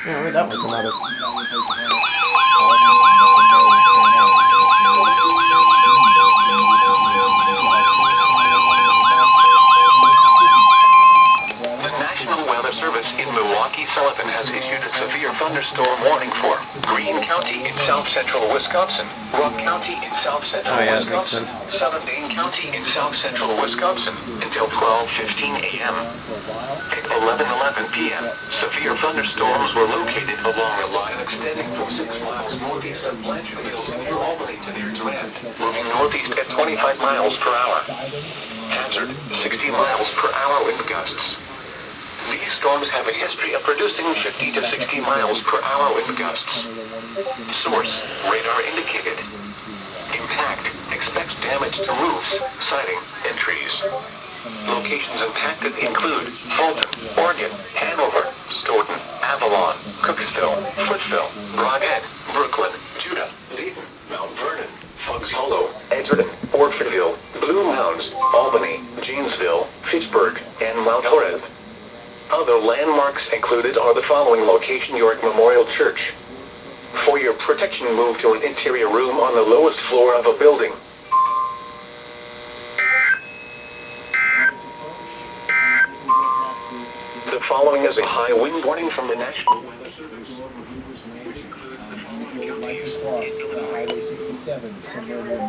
Yeah, where'd that one come out of? The National Weather Service in Milwaukee, Sullivan has issued a severe thunderstorm warning for Greene County in south-central Wisconsin, Rock County in south-central Wisconsin, southern Dane County in south-central Wisconsin until 12:15 a.m. At 11:11 p.m., severe thunderstorms were located along a line extending from 6 miles northeast of Blanchardville near Albany to near Durand, moving northeast at 25 miles per hour. Hazard, 60 miles per hour wind gusts. These storms have a history of producing 50 to 60 miles per hour wind gusts. Source, radar indicated. Impact, expects damage to roofs, siding, and trees. Locations impacted include Fulton, Oregon, Hanover, Stoughton, Avalon, Cooksville, Footville, Brodhead, Brooklyn, Judah, Dayton, Mount Vernon, Fuggs Hollow, Edgerton, Orfordville, Blue Mounds, Albany, Janesville, Fitchburg, and Mount Horeb. Other landmarks included are the following location: York Memorial Church. For your protection, move to an interior room on the lowest floor of a building. The following is a high wind warning from the National Weather Service. Highway 67, somewhere near